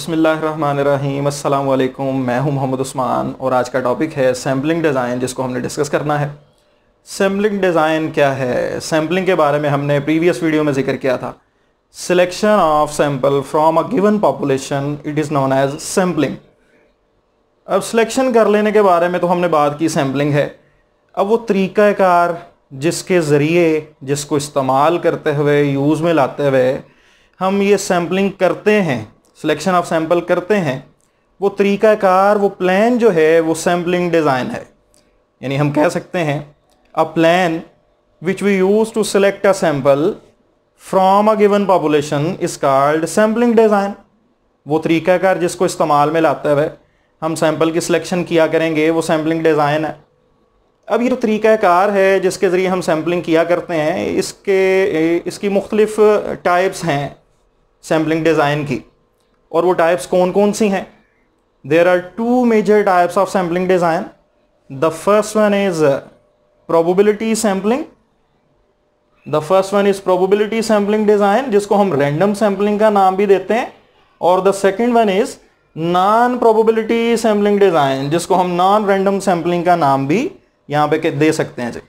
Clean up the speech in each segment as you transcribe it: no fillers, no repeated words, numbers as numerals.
बिस्मिल्लाहिर्रहमानिर्रहीम, अस्सलाम वालेकुम। मैं हूं मोहम्मद उस्मान और आज का टॉपिक है सैम्पलिंग डिज़ाइन, जिसको हमने डिस्कस करना है। सैम्पलिंग डिज़ाइन क्या है? सैम्पलिंग के बारे में हमने प्रीवियस वीडियो में जिक्र किया था। Selection of sample from a given population, it is known as sampling. अब सिलेक्शन कर लेने के बारे में तो हमने बात की, सैम्पलिंग है। अब वो तरीक़ाकार जिसके ज़रिए, जिसको इस्तेमाल करते हुए, यूज़ में लाते हुए हम ये सैम्पलिंग करते हैं, सिलेक्शन ऑफ सैंपल करते हैं, वो तरीक़ाकार, वो प्लान जो है वो सैम्पलिंग डिज़ाइन है। यानी हम कह सकते हैं a plan which we use to select a sample from a given population is called sampling design. वो तरीक़ाकार जिसको इस्तेमाल में लाते हुए हम सैंपल की सिलेक्शन किया करेंगे, वो सैम्पलिंग डिज़ाइन है। अब ये जो तरीक़ाकार है जिसके ज़रिए हम सैम्पलिंग किया करते हैं, इसकी मुख्तलिफ टाइप्स हैं सैम्पलिंग डिज़ाइन की। और वो टाइप्स कौन कौन सी हैं? There are two major types of sampling design. The first one is probability sampling. The first one is probability sampling design, जिसको हम रैंडम सैम्पलिंग का नाम भी देते हैं। और the second one is non probability sampling design, जिसको हम नॉन रैंडम सैम्पलिंग का नाम भी यहाँ पे दे सकते हैं जी।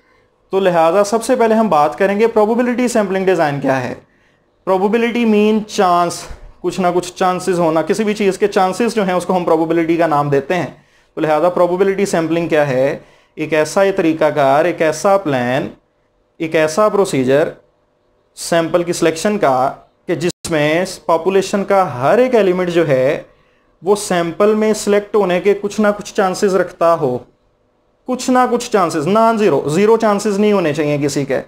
तो लिहाजा सबसे पहले हम बात करेंगे प्रोबेबिलिटी सैम्पलिंग डिज़ाइन क्या है। प्रोबेबिलिटी मीन चांस, कुछ ना कुछ चांसेस होना, किसी भी चीज़ के चांसेस जो हैं उसको हम प्रोबेबिलिटी का नाम देते हैं। तो लिहाजा प्रोबेबिलिटी सैम्पलिंग क्या है? एक ऐसा तरीक़ाकार, एक ऐसा प्लान, एक ऐसा प्रोसीजर सैंपल की सिलेक्शन का कि जिसमें पॉपुलेशन का हर एक एलिमेंट जो है वो सैंपल में सिलेक्ट होने के कुछ ना कुछ चांसेस रखता हो। कुछ ना कुछ चांसेस, नॉन ज़ीरो चांसेस नहीं होने चाहिए किसी के।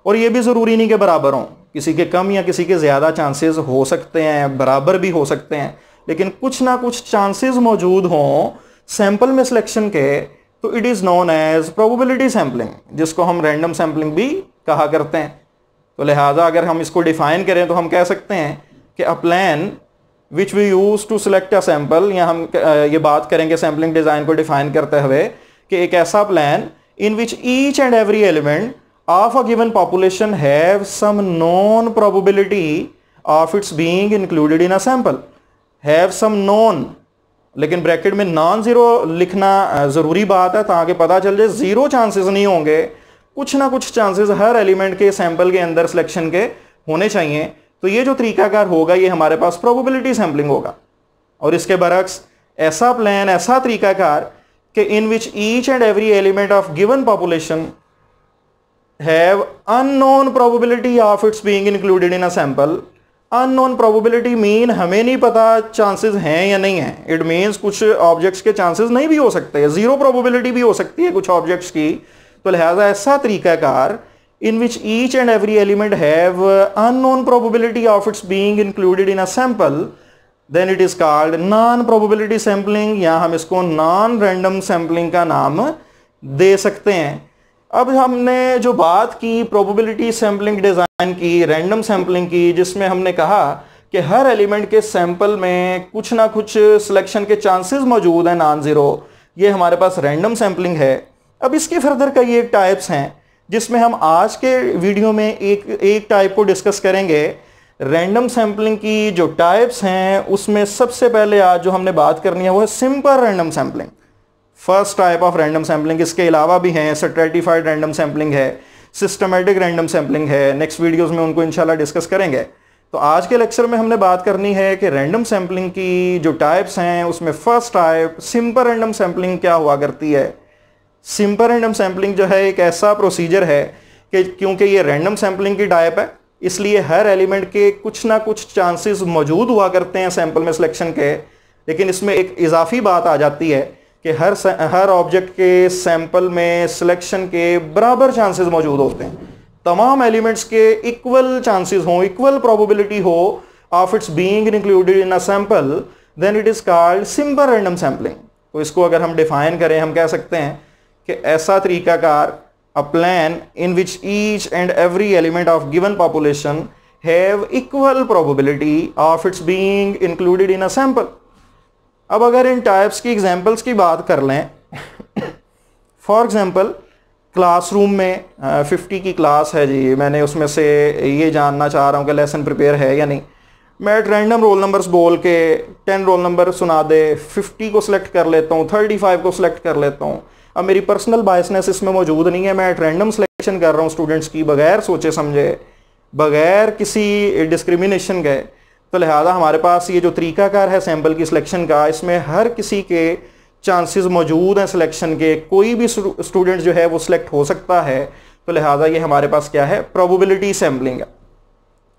और ये भी ज़रूरी नहीं कि बराबर हों, किसी के कम या किसी के ज़्यादा चांसेस हो सकते हैं, बराबर भी हो सकते हैं, लेकिन कुछ ना कुछ चांसेस मौजूद हों सैंपल में सिलेक्शन के, तो it is known as probability sampling, जिसको हम रैंडम सैम्पलिंग भी कहा करते हैं। तो लिहाजा अगर हम इसको डिफ़ाइन करें तो हम कह सकते हैं कि a plan which we use to select a sample, या हम ये बात करेंगे सैम्पलिंग डिज़ाइन को डिफ़ाइन करते हुए कि एक ऐसा plan in which each and every element of a given population have some known probability of its being included in a sample. Have some known, लेकिन ब्रैकेट में नॉन ज़ीरो लिखना ज़रूरी बात है ताकि पता चल जाए ज़ीरो चांसेस नहीं होंगे, कुछ ना कुछ चांसेस हर एलिमेंट के सैंपल के अंदर सिलेक्शन के होने चाहिए। तो ये जो तरीक़ाकार होगा ये हमारे पास प्रोबेबिलिटी सैम्पलिंग होगा। और इसके बरक्स ऐसा प्लान, ऐसा तरीक़ाकार कि in which each and every element of given population have unknown probability of its being included in a sample. Unknown probability mean हमें नहीं पता चांसेस हैं या नहीं हैं। It means कुछ ऑब्जेक्ट्स के चांसेस नहीं भी हो सकते हैं, ज़ीरो प्रोबेबिलिटी भी हो सकती है कुछ ऑब्जेक्ट्स की। तो लिहाजा ऐसा तरीक़ाकार in which each and every element have unknown probability of its being included in a sample, then it is called non probability sampling, या हम इसको non random sampling का नाम दे सकते हैं। अब हमने जो बात की प्रोबेबिलिटी सैम्पलिंग डिज़ाइन की, रैंडम सैम्पलिंग की, जिसमें हमने कहा कि हर एलिमेंट के सैंपल में कुछ ना कुछ सिलेक्शन के चांसेस मौजूद हैं नॉन ज़ीरो, ये हमारे पास रैंडम सैम्पलिंग है। अब इसके फर्दर कई एक टाइप्स हैं जिसमें हम आज के वीडियो में एक टाइप को डिस्कस करेंगे। रैंडम सैम्पलिंग की जो टाइप्स हैं उसमें सबसे पहले आज जो हमने बात करनी है वो है simple random sampling, first type of random sampling. इसके अलावा भी हैं, स्ट्रैटिफाइड रैंडम सैम्पलिंग है, सिस्टमेटिक रैंडम सैम्पलिंग है। नेक्स्ट वीडियोस में उनको इंशाल्लाह डिस्कस करेंगे। तो आज के लेक्चर में हमने बात करनी है कि रैंडम सैम्पलिंग की जो टाइप्स हैं उसमें first type simple random sampling क्या हुआ करती है। सिंपल रैंडम सैम्पलिंग जो है एक ऐसा प्रोसीजर है कि क्योंकि ये रैंडम सैम्पलिंग की टाइप है, इसलिए हर एलिमेंट के कुछ ना कुछ चांसेस मौजूद हुआ करते हैं सैंपल में सिलेक्शन के, लेकिन इसमें एक इजाफी बात आ जाती है कि हर ऑब्जेक्ट के सैंपल में सिलेक्शन के बराबर चांसेस मौजूद होते हैं। तमाम एलिमेंट्स के इक्वल चांसेस हों, इक्वल प्रोबेबिलिटी हो of its being included in a sample, then it is called simple random sampling. तो इसको अगर हम डिफाइन करें, हम कह सकते हैं कि ऐसा तरीक़ाकार, a plan in which each and every element of given population have equal probability of its being included in a sample. अब अगर इन टाइप्स की एग्जांपल्स की बात कर लें, फॉर एग्जांपल क्लासरूम में 50 की क्लास है जी, मैंने उसमें से ये जानना चाह रहा हूँ कि लेसन प्रिपेयर है या नहीं। मैं एट रैंडम रोल नंबर्स बोल के 10 रोल नंबर सुना दे, 50 को सिलेक्ट कर लेता हूँ, 35 को सिलेक्ट कर लेता हूँ। अब मेरी पर्सनल बायसनेस इसमें मौजूद नहीं है, मैं एट रैंडम सिलेक्शन कर रहा हूँ स्टूडेंट्स की, बगैर सोचे समझे, बगैर किसी डिस्क्रिमिनेशन के। तो लिहाजा हमारे पास ये जो तरीकाकार है सैम्पल की सिलेक्शन का, इसमें हर किसी के चांसेस मौजूद हैं सिलेक्शन के, कोई भी स्टूडेंट जो है वो सिलेक्ट हो सकता है। तो लिहाजा ये हमारे पास क्या है, प्रोबेबिलिटी सैम्पलिंग है।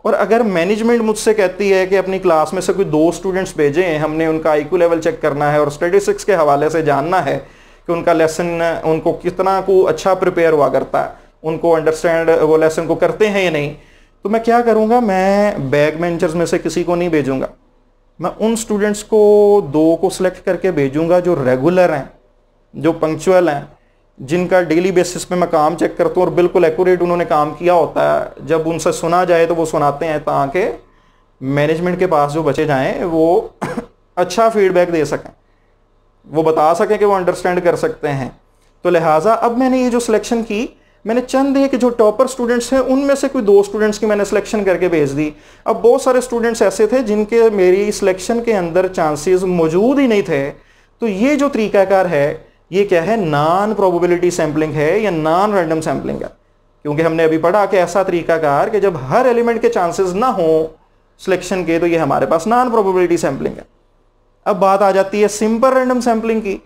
और अगर मैनेजमेंट मुझसे कहती है कि अपनी क्लास में से कोई 2 स्टूडेंट्स भेजे हैं, हमने उनका IQ लेवल चेक करना है और स्टैटिस्टिक्स के हवाले से जानना है कि उनका लेसन उनको कितना को अच्छा प्रिपेयर हुआ करता है, उनको अंडरस्टैंड वो लेसन को करते हैं या नहीं, तो मैं क्या करूँगा, मैं बैक बेंचर्स में से किसी को नहीं भेजूँगा। मैं उन स्टूडेंट्स को 2 को सिलेक्ट करके भेजूँगा जो रेगुलर हैं, जो पंक्चुअल हैं, जिनका डेली बेसिस पे मैं काम चेक करता हूँ और बिल्कुल एक्यूरेट उन्होंने काम किया होता है। जब उनसे सुना जाए तो वो सुनाते हैं ताकि मैनेजमेंट के पास जो बचे जाएं वो अच्छा फीडबैक दे सकें, वो बता सकें कि वो अंडरस्टैंड कर सकते हैं। तो लिहाजा अब मैंने ये जो सिलेक्शन की, मैंने चंद एक जो टॉपर स्टूडेंट्स हैं उनमें से कोई 2 स्टूडेंट्स की मैंने सिलेक्शन करके भेज दी। अब बहुत सारे स्टूडेंट्स ऐसे थे जिनके मेरी सिलेक्शन के अंदर चांसेस मौजूद ही नहीं थे। तो ये जो तरीकाकार है ये क्या है, नॉन प्रोबेबिलिटी सैम्पलिंग है या नॉन रैंडम सैम्पलिंग है। क्योंकि हमने अभी पढ़ा कि ऐसा तरीकाकार कि जब हर एलिमेंट के चांसेस ना हो सिलेक्शन के, तो ये हमारे पास नॉन प्रोबेबिलिटी सैम्पलिंग है। अब बात आ जाती है सिंपल रैंडम सैम्पलिंग की।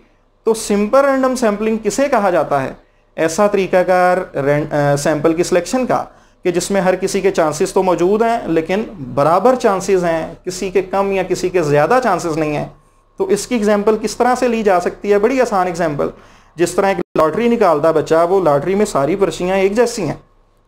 तो सिंपल रैंडम सैम्पलिंग किसे कहा जाता है, ऐसा तरीकाकार सैंपल की सिलेक्शन का कि जिसमें हर किसी के चांसेस तो मौजूद हैं लेकिन बराबर चांसेस हैं, किसी के कम या किसी के ज़्यादा चांसेस नहीं हैं। तो इसकी एग्जांपल किस तरह से ली जा सकती है, बड़ी आसान एग्जांपल। जिस तरह एक लॉटरी निकालता है बच्चा, वो लॉटरी में सारी पर्चियाँ एक जैसी हैं,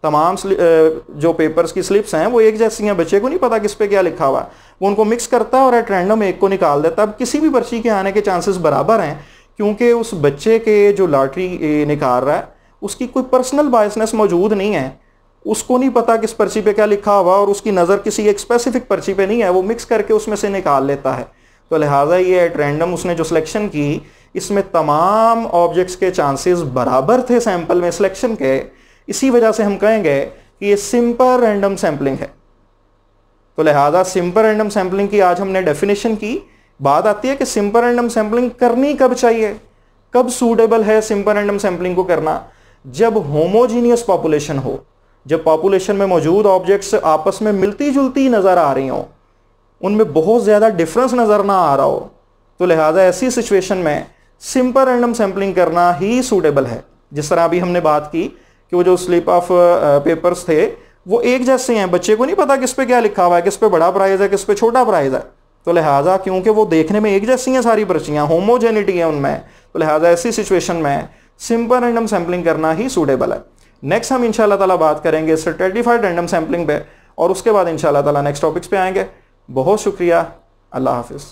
तमाम जो पेपर्स की स्लिप्स हैं वो एक जैसी हैं, बच्चे को नहीं पता किस पे क्या लिखा हुआ है, वो उनको मिक्स करता है और एट रैंडम एक को निकाल देता है। अब किसी भी पर्ची के आने के चांसेस बराबर हैं, क्योंकि उस बच्चे के जो लॉटरी निकाल रहा है उसकी कोई पर्सनल बायसनेस मौजूद नहीं है, उसको नहीं पता किस पर्ची पे क्या लिखा हुआ और उसकी नज़र किसी एक स्पेसिफिक पर्ची पे नहीं है, वो मिक्स करके उसमें से निकाल लेता है। तो लिहाजा ये एट रैंडम उसने जो सिलेक्शन की, इसमें तमाम ऑब्जेक्ट्स के चांसेस बराबर थे सैंपल में सिलेक्शन के, इसी वजह से हम कहेंगे कि ये सिंपल रैंडम सैम्पलिंग है। तो लिहाजा सिंपल रैंडम सैम्पलिंग की आज हमने डेफिनेशन की। बात आती है कि सिंपल रैंडम सैम्पलिंग करनी कब चाहिए, कब सूटेबल है सिंपल रैंडम सैम्पलिंग को करना, जब होमोजीनियस पॉपुलेशन हो, जब पॉपुलेशन में मौजूद ऑब्जेक्ट्स आपस में मिलती जुलती नज़र आ रही हों, उनमें बहुत ज़्यादा डिफरेंस नज़र ना आ रहा हो। तो लिहाजा ऐसी सिचुएशन में सिंपल रैंडम सैम्पलिंग करना ही सूटेबल है। जिस तरह अभी हमने बात की कि वो जो स्लिप ऑफ पेपर्स थे वो एक जैसे हैं, बच्चे को नहीं पता किस पे क्या लिखा हुआ है, किस पे बड़ा प्राइज़ है, किस पे छोटा प्राइज़ है। तो लिहाजा क्योंकि वो देखने में एक जैसी हैं सारी पर्चियाँ, होमोजेनिटी है उनमें, तो लिहाजा ऐसी सिचुएशन में सिंपल रैंडम सैम्पलिंग करना ही सूटेबल है। नेक्स्ट हम इंशाल्लाह ताला बात करेंगे स्ट्रैटिफाइड रैंडम सैम्पलिंग पे, और उसके बाद इंशाल्लाह ताला नेक्स्ट टॉपिक्स पे आएंगे। बहुत शुक्रिया, अल्लाह हाफिज़।